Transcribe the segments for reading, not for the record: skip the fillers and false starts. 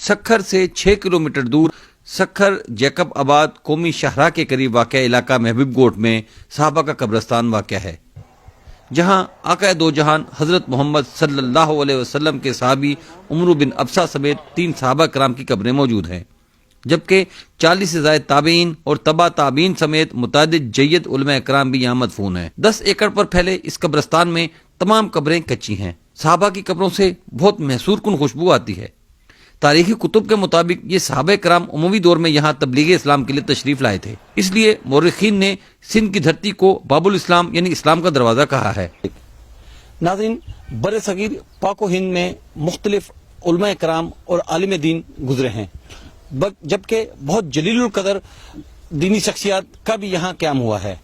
سکھر سے 6 کلومیٹر دور سکھر جیکب آباد قومی شاہراہ کے قریب واقع علاقہ محبوب گوٹ میں صحابہ کا قبرستان واقع ہے، جہاں آقا دو جہان حضرت محمد صلی اللہ علیہ وسلم کے صحابی عمرو بن ابسہ سمیت 3 صحابہ کرام کی قبریں موجود ہیں، جبکہ 40 سے زائد تابعین اور تبع تابعین سمیت متعدد جید علماء کرام بھی یہاں مدفون ہیں۔ 10 ایکڑ پر پھیلے اس قبرستان میں تمام قبریں کچی ہیں۔ صحابہ کی قبروں سے بہت محسور کن خوشبو آتی ہے۔ تاریخی کتب کے مطابق یہ صحابہ کرام عموی دور میں یہاں تبلیغ اسلام کے لیے تشریف لائے تھے، اس لیے مورخین نے سندھ کی دھرتی کو باب الاسلام یعنی اسلام کا دروازہ کہا ہے۔ ناظرین، بر صغیر پاک و ہند میں مختلف علماء کرام اور عالم دین گزرے ہیں، جبکہ بہت جلیل القدر دینی شخصیات کا بھی یہاں قیام ہوا ہے۔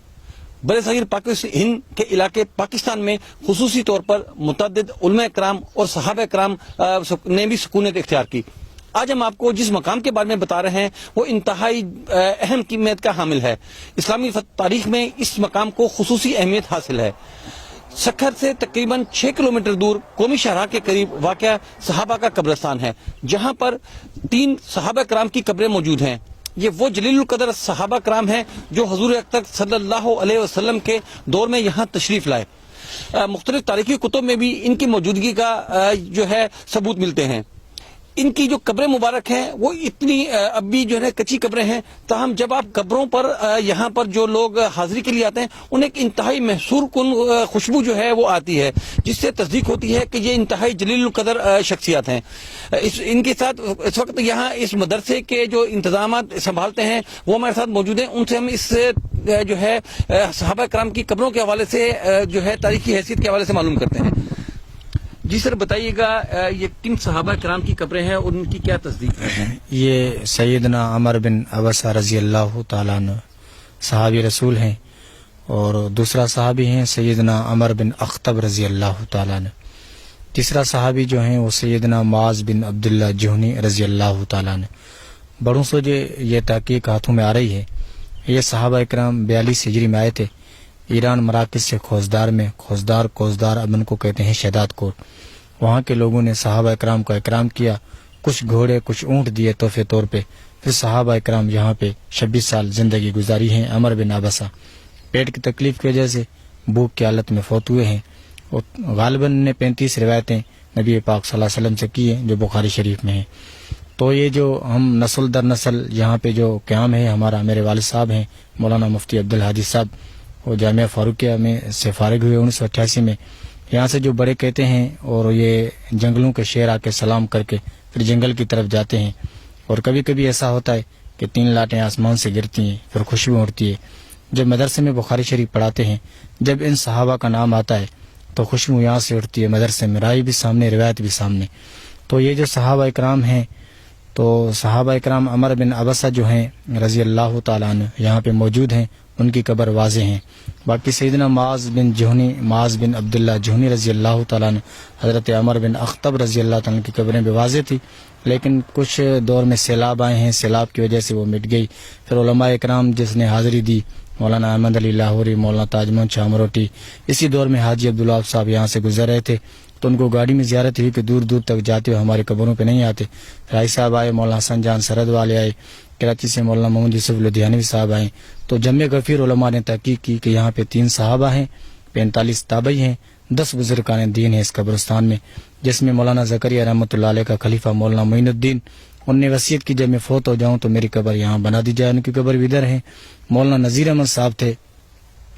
بر صغیر پاک و ہند کے علاقے پاکستان میں خصوصی طور پر متعدد علماء کرام اور صحابہ کرام نے بھی سکونت اختیار کی۔ آج ہم آپ کو جس مقام کے بارے میں بتا رہے ہیں وہ انتہائی اہم قیمت کا حامل ہے۔ اسلامی تاریخ میں اس مقام کو خصوصی اہمیت حاصل ہے۔ سکھر سے تقریباً 6 کلومیٹر دور قومی شاہراہ کے قریب واقع صحابہ کا قبرستان ہے، جہاں پر 3 صحابہ کرام کی قبریں موجود ہیں۔ یہ وہ جلیل القدر صحابہ کرام ہیں جو حضور اکرم صلی اللہ علیہ وسلم کے دور میں یہاں تشریف لائے۔ مختلف تاریخی کتب میں بھی ان کی موجودگی کا جو ہے ثبوت ملتے ہیں۔ ان کی جو قبریں مبارک ہیں وہ اتنی اب بھی جو ہے کچی قبریں ہیں، تاہم جب آپ قبروں پر یہاں پر جو لوگ حاضری کے لیے آتے ہیں انہیں ایک انتہائی محسور کن خوشبو جو ہے وہ آتی ہے، جس سے تصدیق ہوتی ہے کہ یہ انتہائی جلیل القدر شخصیات ہیں۔ ان کے ساتھ اس وقت یہاں اس مدرسے کے جو انتظامات سنبھالتے ہیں وہ ہمارے ساتھ موجود ہیں، ان سے ہم اس جو ہے صحابہ کرام کی قبروں کے حوالے سے جو ہے تاریخی حیثیت کے حوالے سے معلوم کرتے ہیں۔ جی سر، بتائیے گا یہ کن صحابہ کرام کی قبریں ہیں اور ان کی کیا تصدیق ہے؟ یہ سیدنا عمر بن ابسہ رضی اللہ تعالیٰ عنہ صحابی رسول ہیں، اور دوسرا صحابی ہیں سیدنا عمر بن اخطب رضی اللہ تعالیٰ عنہ۔ تیسرا صحابی جو ہیں وہ سیدنا معاذ بن عبداللہ جہنی رضی اللہ تعالیٰ عنہ۔ بڑوں سے جو یہ تحقیق ہاتھوں میں آ رہی ہے، یہ صحابہ اکرام 42 ہجری میں آئے تھے ایران مراکز سے خوزدار میں۔ کوزدار اب ان کو کہتے ہیں شہداد کوٹ۔ وہاں کے لوگوں نے صحابہ اکرام کا اکرام کیا، کچھ گھوڑے کچھ اونٹ دیے تحفے طور پہ۔ پھر صحابہ اکرام یہاں پہ 26 سال زندگی گزاری ہیں۔ عمر بن ابسہ پیٹ کی تکلیف کی وجہ سے بھوک کی حالت میں فوت ہوئے ہیں، اور غالباً نے 35 روایتیں نبی پاک صلی اللہ علیہ وسلم سے کی ہیں جو بخاری شریف میں ہیں۔ تو یہ جو ہم نسل در نسل یہاں پہ جو قیام ہے ہمارا، میرے والد صاحب ہیں مولانا مفتی عبدالحادی صاحب، وہ جامعہ فاروقیہ میں سے فارغ ہوئے 1988 میں۔ یہاں سے جو بڑے کہتے ہیں، اور یہ جنگلوں کے شیر آ کے سلام کر کے پھر جنگل کی طرف جاتے ہیں، اور کبھی کبھی ایسا ہوتا ہے کہ 3 لاٹیں آسمان سے گرتی ہیں، پھر خوشبو اڑتی ہے۔ جب مدرسے میں بخاری شریف پڑھاتے ہیں، جب ان صحابہ کا نام آتا ہے تو خوشبو یہاں سے اڑتی ہے، مدرسے میں رائی بھی سامنے، روایت بھی سامنے۔ تو یہ جو صحابہ اکرام ہیں، تو صحابہ اکرام عمر بن ابسہ جو ہیں رضی اللہ تعالیٰ عنہ یہاں پہ موجود ہیں، ان کی قبر واضح ہیں۔ باقی سیدنا معاذ بن عبداللہ جہنی رضی اللہ تعالیٰ عنہ، حضرت عمر بن اخطب رضی اللہ تعالیٰ عنہ کی قبریں بھی واضح تھی، لیکن کچھ دور میں سیلاب آئے ہیں، سیلاب کی وجہ سے وہ مٹ گئی۔ پھر علماء اکرام جس نے حاضری دی، مولانا احمد علی لاہوری، مولانا تاج محمد شاہ مروٹی، اسی دور میں حاجی عبداللہ صاحب یہاں سے گزر رہے تھے، تو ان کو گاڑی میں زیارت ہوئی کہ دور دور تک جاتے ہوئے ہماری قبروں پہ نہیں آتے۔ رائی صاحب آئے، مولانا حسن جان سرد والے آئے، کراچی سے مولانا محمد یوسف لدھیانوی صاحب آئے، تو جمع غفیر علماء نے تحقیق کی کہ یہاں پہ 3 صحابہ ہیں، 45 تابعی ہیں، 10 بزرگان دین ہیں اس قبرستان میں، جس میں مولانا زکریا رحمۃ اللہ علیہ کا خلیفہ مولانا معین الدین، ان نے وصیت کی جب میں فوت ہو جاؤں تو میری قبر یہاں بنا دی جائے۔ ان کی قبر بھی ادھر ہے۔ مولانا نذیر احمد صاحب تھے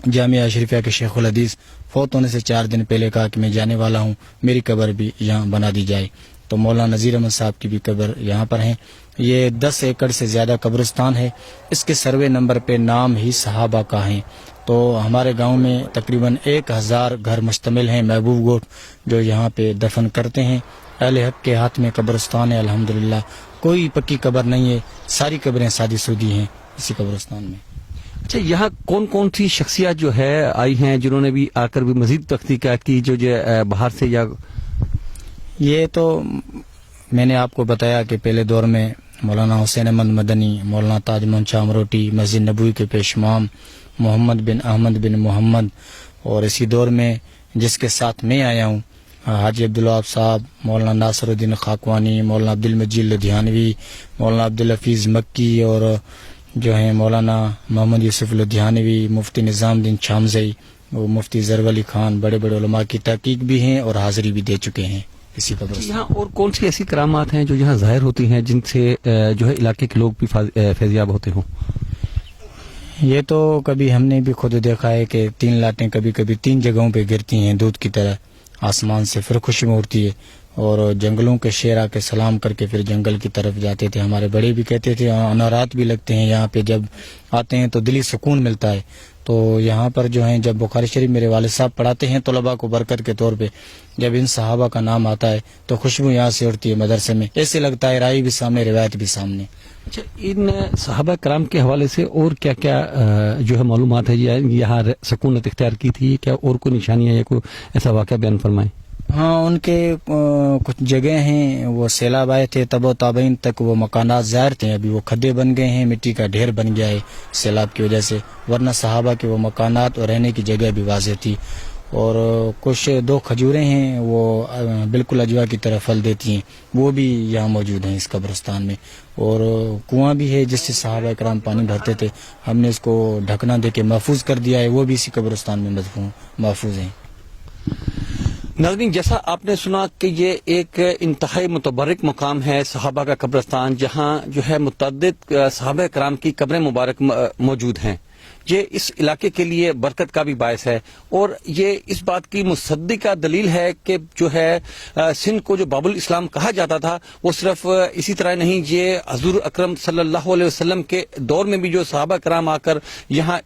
جامعہ اشرفیہ کے شیخ الحدیث، فوت ہونے سے 4 دن پہلے کہا کہ میں جانے والا ہوں، میری قبر بھی یہاں بنا دی جائے، تو مولانا نذیر احمد صاحب کی بھی قبر یہاں پر ہیں۔ یہ 10 ایکڑ سے زیادہ قبرستان ہے، اس کے سروے نمبر پہ نام ہی صحابہ کا ہیں۔ تو ہمارے گاؤں میں تقریباً 1000 گھر مشتمل ہیں محبوب گوٹ جو یہاں پہ دفن کرتے ہیں۔ اہل حق کے ہاتھ میں قبرستان ہے الحمدللہ، کوئی پکی قبر نہیں ہے، ساری قبریں سادی سودی ہیں اسی قبرستان میں۔ اچھا، یہاں کون کون سی شخصیات جو ہے آئی ہیں جنہوں نے بھی آ کر بھی مزید تحقیقات کی جو باہر سے؟ یا یہ تو میں نے آپ کو بتایا کہ پہلے دور میں مولانا حسین احمد مدنی، مولانا تاج محمد شاہ مروٹی، مسجد نبوی کے پیشمام محمد بن احمد بن محمد، اور اسی دور میں جس کے ساتھ میں آیا ہوں حاجی عبدالوہاب صاحب، مولانا ناصر الدین خاکوانی، مولانا عبدالمجید لدھیانوی، مولانا عبدالحفیظ مکی، اور جو ہیں مولانا محمد یوسف لدھیانوی، مفتی نظام الدین چھامزئی، وہ مفتی ضرور علی خان، بڑے بڑے علماء کی تحقیق بھی ہیں اور حاضری بھی دے چکے ہیں اسی قبرستان۔ یہاں اور کون سی ایسی کرامات ہیں جو یہاں ظاہر ہوتی ہیں جن سے جو ہے علاقے کے لوگ بھی فیضیاب ہوتے ہوں؟ یہ تو کبھی ہم نے بھی خود دیکھا ہے کہ 3 لاٹیں کبھی کبھی 3 جگہوں پہ گرتی ہیں دودھ کی طرح آسمان سے، پھر خوشبو اڑتی ہے، اور جنگلوں کے شیر آ کے سلام کر کے پھر جنگل کی طرف جاتے تھے۔ ہمارے بڑے بھی کہتے تھے انارات بھی لگتے ہیں یہاں پہ، جب آتے ہیں تو دلی سکون ملتا ہے۔ تو یہاں پر جو ہیں جب بخاری شریف میرے والد صاحب پڑھاتے ہیں طلباء کو برکت کے طور پہ، جب ان صحابہ کا نام آتا ہے تو خوشبو یہاں سے اڑتی ہے مدرسے میں، ایسے لگتا ہے رائی بھی سامنے، روایت بھی سامنے۔ اچھا، ان صحابہ کرام کے حوالے سے اور کیا کیا جو ہے معلومات ہے یہاں سکونت اختیار کی تھی؟ کیا اور کوئی نشانیاں یا کوئی ایسا واقعہ بیان فرمائیں؟ ہاں، ان کے کچھ جگہ ہیں، وہ سیلاب آئے تھے تب و تابعین تک وہ مکانات ظاہر تھے، ابھی وہ کھڈے بن گئے ہیں، مٹی کا ڈھیر بن گیا ہے سیلاب کی وجہ سے، ورنہ صحابہ کے وہ مکانات اور رہنے کی جگہ بھی واضح تھی۔ اور کچھ 2 کھجوریں ہیں وہ بالکل اجوا کی طرح پھل دیتی ہیں، وہ بھی یہاں موجود ہیں اس قبرستان میں، اور کنواں بھی ہے جس سے صحابہ کرام پانی بھرتے تھے، ہم نے اس کو ڈھکنا دے کے محفوظ کر دیا ہے، وہ بھی اسی قبرستان میں محفوظ ہیں۔ ناظرین، جیسا آپ نے سنا کہ یہ ایک انتہائی متبرک مقام ہے صحابہ کا قبرستان، جہاں جو ہے متعدد صحابہ کرام کی قبریں مبارک موجود ہیں۔ یہ اس علاقے کے لیے برکت کا بھی باعث ہے، اور یہ اس بات کی مصدقہ دلیل ہے کہ جو ہے سندھ کو جو باب الاسلام کہا جاتا تھا وہ صرف اسی طرح نہیں، یہ حضور اکرم صلی اللہ علیہ وسلم کے دور میں بھی جو صحابہ کرام آ کر یہاں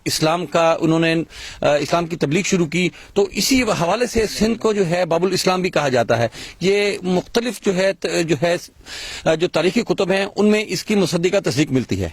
انہوں نے اسلام کی تبلیغ شروع کی، تو اسی حوالے سے سندھ کو جو ہے باب الاسلام بھی کہا جاتا ہے۔ یہ مختلف جو تاریخی کتب ہیں ان میں اس کی مصدقہ تصدیق ملتی ہے۔